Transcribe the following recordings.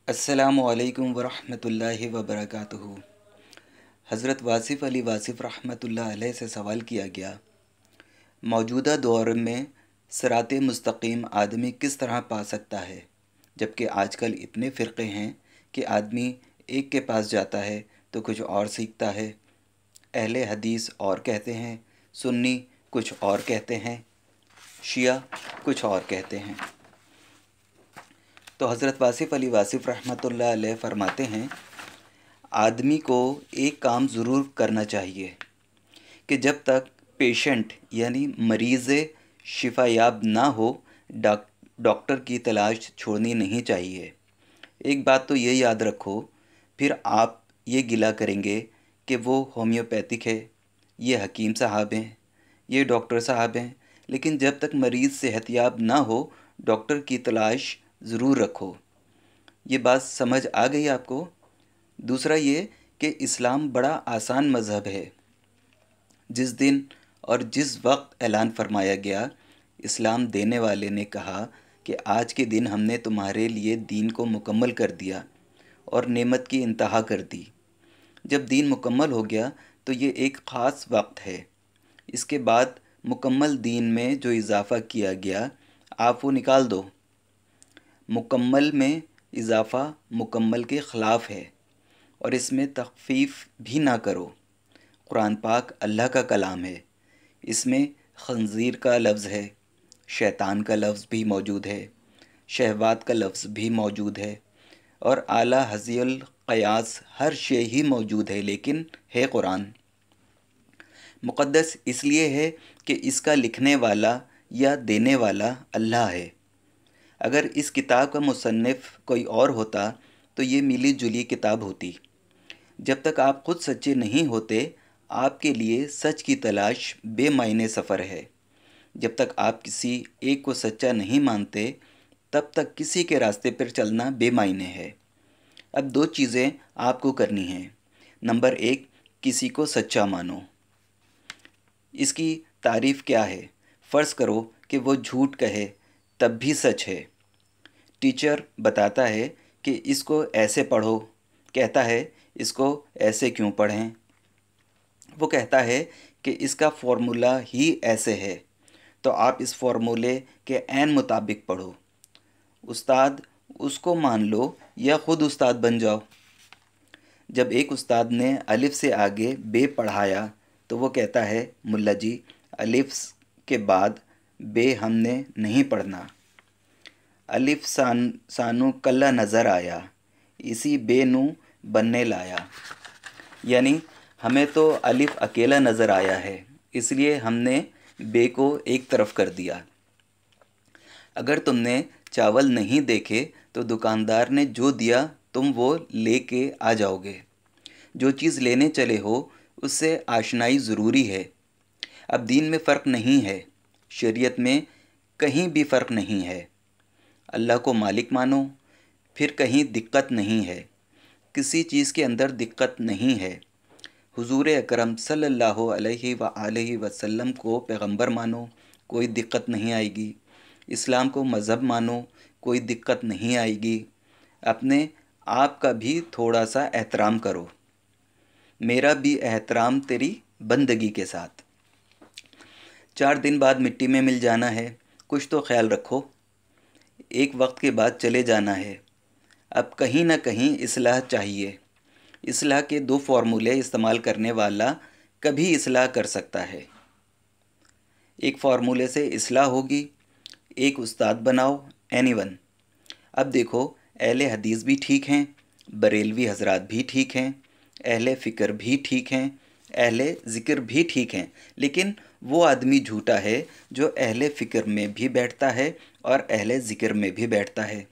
अस्सलामुअलैकुम वरहमतुल्लाहि वबरकातुहू। हज़रत वासिफ़ अली वासिफ़ रहमतुल्लाह अलैह से सवाल किया गया, मौजूदा दौर में सिराते मुस्तकीम आदमी किस तरह पा सकता है, जबकि आजकल इतने फ़िरक़े हैं कि आदमी एक के पास जाता है तो कुछ और सीखता है। अहले हदीस और कहते हैं, सुन्नी कुछ और कहते हैं, शिया कुछ और कहते हैं। तो हज़रत वासिफ़ अली वासिफ़ रहमतुल्लाह अलैह फरमाते हैं, आदमी को एक काम ज़रूर करना चाहिए कि जब तक पेशेंट यानी मरीज़ शिफायाब ना हो, डॉक्टर की तलाश छोड़नी नहीं चाहिए। एक बात तो ये याद रखो, फिर आप ये गिला करेंगे कि वो होम्योपैथिक है, ये हकीम साहब हैं, ये डॉक्टर साहब हैं, लेकिन जब तक मरीज़ सेहतयाब ना हो, डॉक्टर की तलाश ज़रूर रखो। ये बात समझ आ गई आपको? दूसरा ये कि इस्लाम बड़ा आसान मज़हब है। जिस दिन और जिस वक्त ऐलान फरमाया गया, इस्लाम देने वाले ने कहा कि आज के दिन हमने तुम्हारे लिए दीन को मुकम्मल कर दिया और नेमत की इंतहा कर दी। जब दीन मुकम्मल हो गया तो ये एक ख़ास वक्त है। इसके बाद मुकम्मल दीन में जो इजाफ़ा किया गया, आप वो निकाल दो। मुकम्मल में इजाफ़ा मुकम्मल के ख़िलाफ़ है और इसमें तख़फ़ीफ़ भी ना करो। कुरान पाक अल्लाह का कलाम है, इसमें खंजीर का लफ्ज़ है, शैतान का लफ्ज़ भी मौजूद है, शहवात का लफ्ज़ भी मौजूद है और आला हज़ील क़यास हर शे ही मौजूद है, लेकिन है कुरान। मुक़द्दस इसलिए है कि इसका लिखने वाला या देने वाला अल्लाह है। अगर इस किताब का मुसन्निफ़ कोई और होता तो ये मिली जुली किताब होती। जब तक आप ख़ुद सच्चे नहीं होते, आपके लिए सच की तलाश बेमायने सफ़र है। जब तक आप किसी एक को सच्चा नहीं मानते, तब तक किसी के रास्ते पर चलना बेमायने है। अब दो चीज़ें आपको करनी हैं। नंबर एक, किसी को सच्चा मानो। इसकी तारीफ़ क्या है? फ़र्ज़ करो कि वो झूठ कहे तब भी सच है। टीचर बताता है कि इसको ऐसे पढ़ो, कहता है इसको ऐसे क्यों पढ़ें। वो कहता है कि इसका फ़ॉर्मूला ही ऐसे है, तो आप इस फ़ॉर्मूले के ऐन मुताबिक पढ़ो। उस्ताद उसको मान लो या ख़ुद उस्ताद बन जाओ। जब एक उस्ताद ने अलिफ़ से आगे बे पढ़ाया तो वो कहता है, मुल्ला जी अलिफ़ के बाद बे हमने नहीं पढ़ना। अलिफ़ सानू कल्ला नज़र आया, इसी बे नू बनने लाया। यानी हमें तो अलिफ़ अकेला नज़र आया है, इसलिए हमने बे को एक तरफ कर दिया। अगर तुमने चावल नहीं देखे तो दुकानदार ने जो दिया तुम वो लेके आ जाओगे। जो चीज़ लेने चले हो उससे आशनाई ज़रूरी है। अब दीन में फ़र्क नहीं है, शरीयत में कहीं भी फ़र्क नहीं है। अल्लाह को मालिक मानो, फिर कहीं दिक्कत नहीं है, किसी चीज़ के अंदर दिक्कत नहीं है। हुज़ूर अकरम सल्लल्लाहु अलैहि वसल्लम को पैगंबर मानो, कोई दिक्कत नहीं आएगी। इस्लाम को मज़हब मानो, कोई दिक्कत नहीं आएगी। अपने आप का भी थोड़ा सा एहतराम करो। मेरा भी एहतराम तेरी बंदगी के साथ। 4 दिन बाद मिट्टी में मिल जाना है, कुछ तो ख्याल रखो। एक वक्त के बाद चले जाना है। अब कहीं ना कहीं इस्लाह चाहिए। इस्लाह के 2 फार्मूले इस्तेमाल करने वाला कभी इस्लाह कर सकता है। एक फार्मूले से इस्लाह होगी, एक उस्ताद बनाओ, एनीवन। अब देखो, अहले हदीस भी ठीक हैं, बरेलवी हजरात भी ठीक हैं, अहले फ़िक्र भी ठीक हैं, अहले ज़िक्र भी ठीक हैं, लेकिन वो आदमी झूठा है जो अहले फ़िक्र में भी बैठता है और अहले ज़िक्र में भी बैठता है,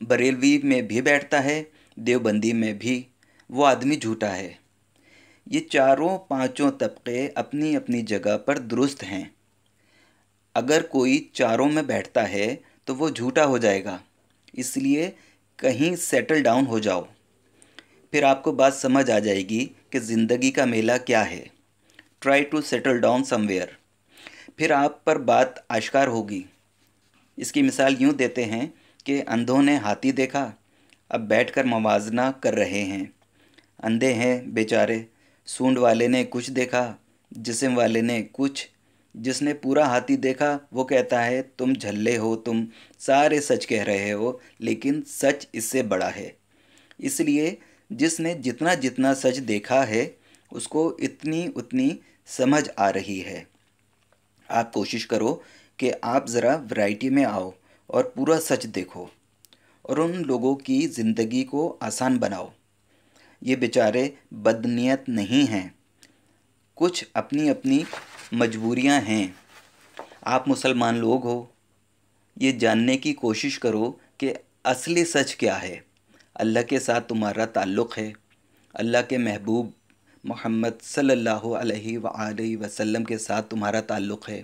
बरेलवी में भी बैठता है, देवबंदी में भी। वो आदमी झूठा है। ये चारों पांचों तबके अपनी अपनी जगह पर दुरुस्त हैं। अगर कोई चारों में बैठता है तो वो झूठा हो जाएगा, इसलिए कहीं सेटल डाउन हो जाओ। फिर आपको बात समझ आ जाएगी कि ज़िंदगी का मेला क्या है। Try to settle down somewhere. फिर आप पर बात आश्कार होगी। इसकी मिसाल यूँ देते हैं कि अंधों ने हाथी देखा اب بیٹھ کر موازنہ کر رہے ہیں۔ اندھے ہیں بیچارے، سونڈ والے نے کچھ دیکھا، جسم والے نے کچھ۔ جس نے پورا ہاتھی دیکھا وہ کہتا ہے تم جھلے ہو، تم سارے سچ کہہ رہے ہو، لیکن سچ اس سے بڑا ہے۔ اس لیے جس نے جتنا جتنا سچ دیکھا ہے اس کو اتنی سمجھ آ رہی ہے۔ آپ کوشش کرو کہ آپ ذرا ورائٹی میں آؤ اور پورا سچ دیکھو اور ان لوگوں کی زندگی کو آسان بناؤ۔ یہ بیچارے بدنیت نہیں ہیں، کچھ اپنی اپنی مجبوریاں ہیں۔ آپ مسلمان لوگ ہو، یہ جاننے کی کوشش کرو کہ اصلی سچ کیا ہے۔ اللہ کے ساتھ تمہارا تعلق ہے، اللہ کے محبوب محمد صلی اللہ علیہ وآلہ وسلم کے ساتھ تمہارا تعلق ہے،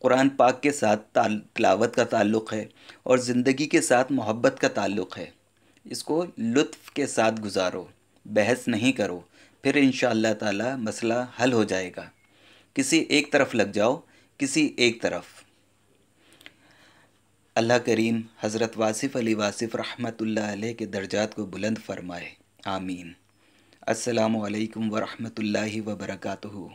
قرآن پاک کے ساتھ تلاوت کا تعلق ہے، اور زندگی کے ساتھ محبت کا تعلق ہے۔ اس کو لطف کے ساتھ گزارو، بحث نہیں کرو، پھر انشاءاللہ تعالی مسئلہ حل ہو جائے گا۔ کسی ایک طرف لگ جاؤ، کسی ایک طرف۔ اللہ کریم حضرت واصف علی واصف رحمۃ اللہ علیہ کے درجات کو بلند فرمائے، آمین۔ السلام علیکم ورحمۃ اللہ وبرکاتہ۔